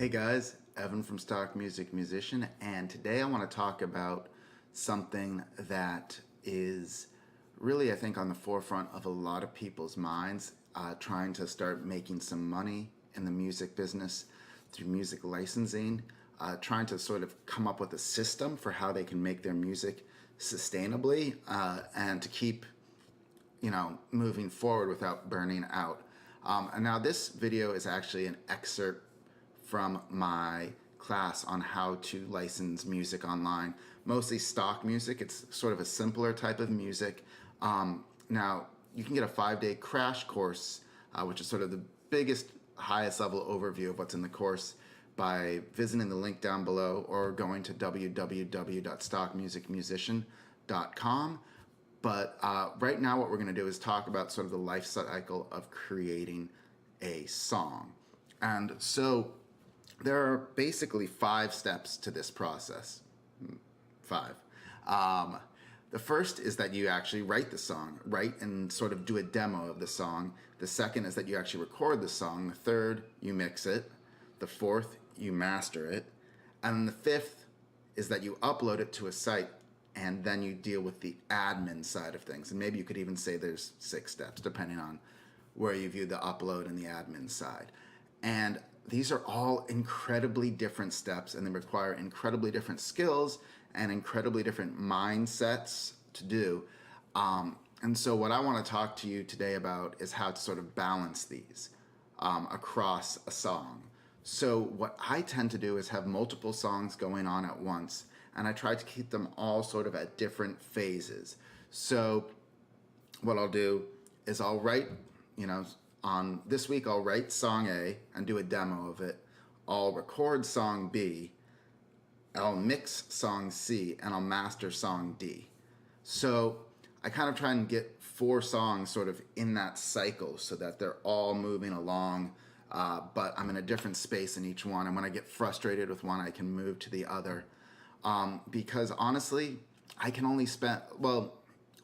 Hey guys, Evan from Stock Music Musician, and today I want to talk about something that is really, I think, on the forefront of a lot of people's minds, trying to start making some money in the music business through music licensing, trying to sort of come up with a system for how they can make their music sustainably and to keep moving forward without burning out. And now this video is actually an excerpt from my class on how to license music online, mostly stock music. It's sort of a simpler type of music. Now, you can get a 5-day crash course, which is sort of the biggest, highest level overview of what's in the course by visiting the link down below or going to www.stockmusicmusician.com. But right now what we're going to do is talk about sort of the life cycle of creating a song. And so there are basically 5 steps to this process. 5. The first is that you actually write the song, write and sort of do a demo of the song. The second is that you actually record the song. The third, you mix it. The fourth, you master it. And the fifth is that you upload it to a site, and then you deal with the admin side of things. And maybe you could even say there's 6 steps, depending on where you view the upload and the admin side. And these are all incredibly different steps, and they require incredibly different skills and incredibly different mindsets to do. And so what I want to talk to you today about is how to sort of balance these across a song. So what I tend to do is have multiple songs going on at once, and I try to keep them all sort of at different phases. So what I'll do is I'll write, on this week I'll write song A and do a demo of it. I'll record song B, I'll mix song C, and I'll master song D. So I kind of try and get 4 songs sort of in that cycle so that they're all moving along, but I'm in a different space in each one. And when I get frustrated with one, I can move to the other. Because honestly, I can only spend, well,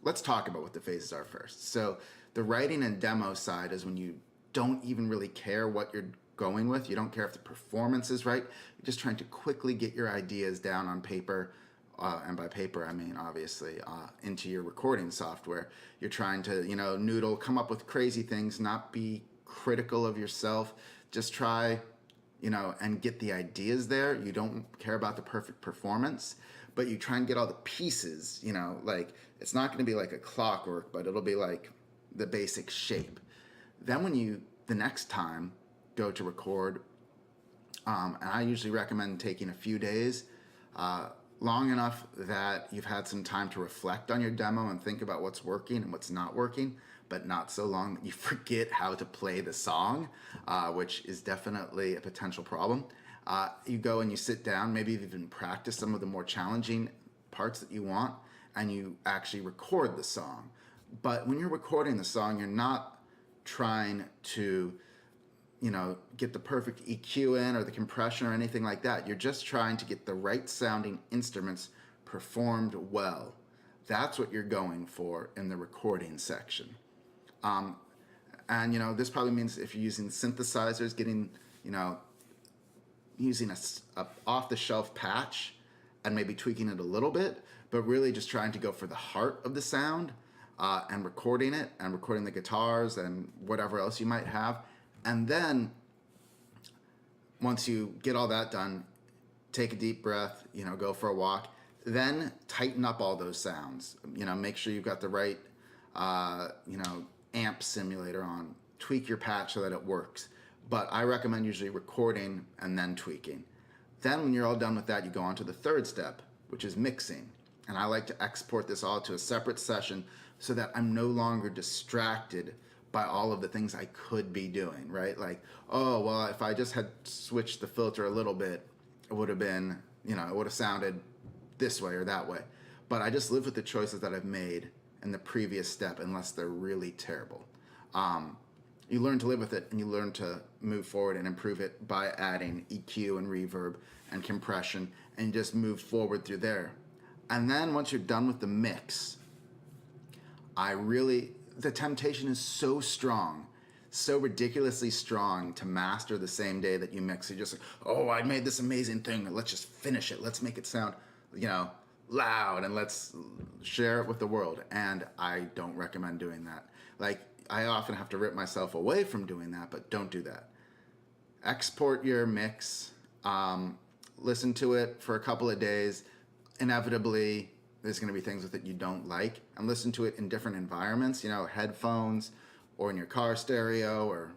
let's talk about what the phases are first. So the writing and demo side is when you don't even really care what you're going with. You don't care if the performance is right. You're just trying to quickly get your ideas down on paper. And by paper, I mean, obviously, into your recording software. You're trying to, noodle, come up with crazy things, not be critical of yourself. Just try, and get the ideas there. You don't care about the perfect performance, but you try and get all the pieces, like it's not going to be like a clockwork, but it'll be like the basic shape. Then when you, the next time, go to record, and I usually recommend taking a few days, long enough that you've had some time to reflect on your demo and think about what's working and what's not working, but not so long that you forget how to play the song, which is definitely a potential problem. You go and you sit down, maybe you've even practiced some of the more challenging parts that you want, and you actually record the song. But when you're recording the song, you're not trying to, get the perfect EQ in or the compression or anything like that. You're just trying to get the right sounding instruments performed well. That's what you're going for in the recording section. And this probably means if you're using synthesizers, getting, using a off-the-shelf patch and maybe tweaking it a little bit, but really just trying to go for the heart of the sound, and recording it and recording the guitars and whatever else you might have. And then once you get all that done, take a deep breath, go for a walk, then tighten up all those sounds. Make sure you've got the right, amp simulator on. Tweak your patch so that it works. But I recommend usually recording and then tweaking. Then when you're all done with that, you go on to the third step, which is mixing. And I like to export this all to a separate session so that I'm no longer distracted by all of the things I could be doing, right? Like, oh, well, if I just had switched the filter a little bit, it would have been, it would have sounded this way or that way. But I just live with the choices that I've made in the previous step, unless they're really terrible. You learn to live with it, and you learn to move forward and improve it by adding EQ and reverb and compression, and just move forward through there. And then once you're done with the mix, the temptation is so strong. so ridiculously strong to master the same day that you mix. You're just like, oh, I made this amazing thing. Let's just finish it. Let's make it sound, you know, loud, and let's share it with the world. And I don't recommend doing that. Like, I often have to rip myself away from doing that, but don't do that. Export your mix, listen to it for a couple of days. Inevitably, there's going to be things with it you don't like, and listen to it in different environments, you know, headphones or in your car stereo or,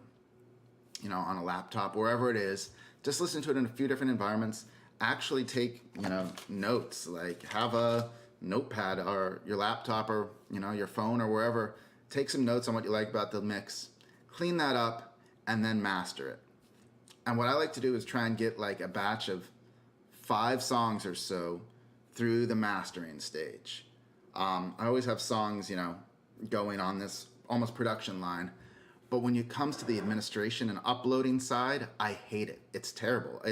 you know, on a laptop, wherever it is. Just listen to it in a few different environments. Actually take, you know, notes, like have a notepad or your laptop or, you know, your phone or wherever. Take some notes on what you like about the mix, clean that up, and then master it. And what I like to do is try and get like a batch of 5 songs or so through the mastering stage. I always have songs, you know, going on this almost production line. But when it comes to the administration and uploading side, I hate it. It's terrible.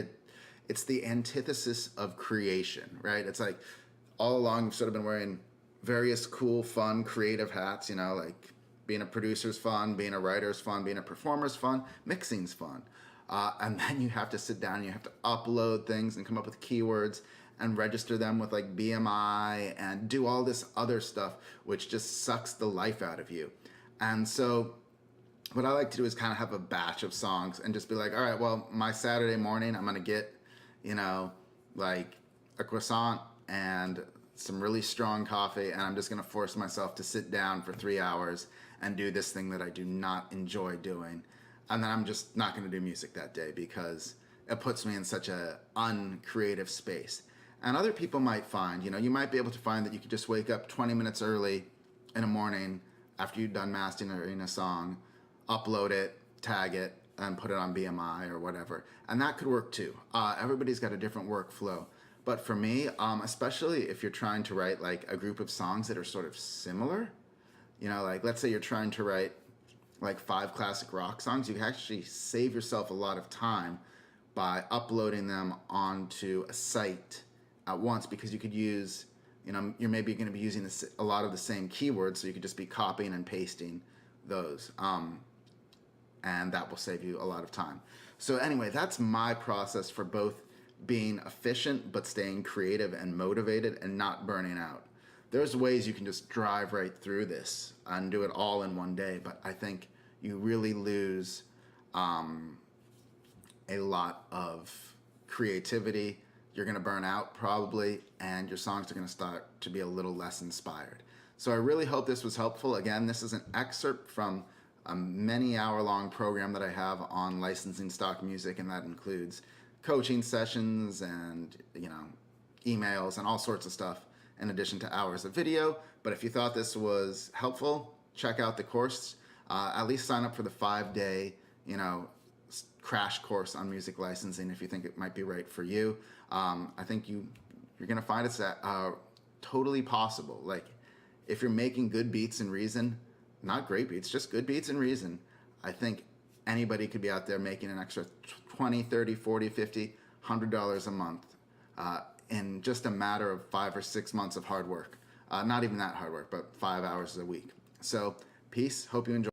It's the antithesis of creation, right? It's like all along you've sort of been wearing various cool, fun, creative hats, you know, like being a producer's fun, being a writer's fun, being a performer's fun, mixing's fun. And then you have to sit down and you have to upload things and come up with keywords and register them with like BMI and do all this other stuff, which just sucks the life out of you. And so what I like to do is kind of have a batch of songs and just be like, all right, well, my Saturday morning, I'm going to get, you know, like a croissant and some really strong coffee, and I'm just going to force myself to sit down for 3 hours and do this thing that I do not enjoy doing. And then I'm just not going to do music that day because it puts me in such a uncreative space. And other people might find, you know, you might be able to find that you could just wake up 20 minutes early in the morning after you've done mastering a song, upload it, tag it, and put it on BMI or whatever. And that could work too. Everybody's got a different workflow. But for me, especially if you're trying to write like a group of songs that are sort of similar, you know, like let's say you're trying to write like 5 classic rock songs, you can actually save yourself a lot of time by uploading them onto a site at once, because you could use, you know, you're maybe going to be using a lot of the same keywords, so you could just be copying and pasting those, and that will save you a lot of time. So anyway, that's my process for both being efficient but staying creative and motivated and not burning out. There's ways you can just drive right through this and do it all in one day, but I think you really lose a lot of creativity. You're going to burn out probably, and your songs are going to start to be a little less inspired. So I really hope this was helpful. Again, this is an excerpt from a many hour-long program that I have on licensing stock music, and that includes coaching sessions and, you know, emails and all sorts of stuff, in addition to hours of video. But if you thought this was helpful, check out the course. At least sign up for the 5-day, you know, crash course on music licensing if you think it might be right for you. I think you're gonna find it's totally possible. Like, if you're making good beats and reason, not great beats, just good beats and reason, I think anybody could be out there making an extra $20, $30, $40, $50, $100 a month in just a matter of 5 or 6 months of hard work. Not even that hard work, but 5 hours a week. So peace. Hope you enjoy.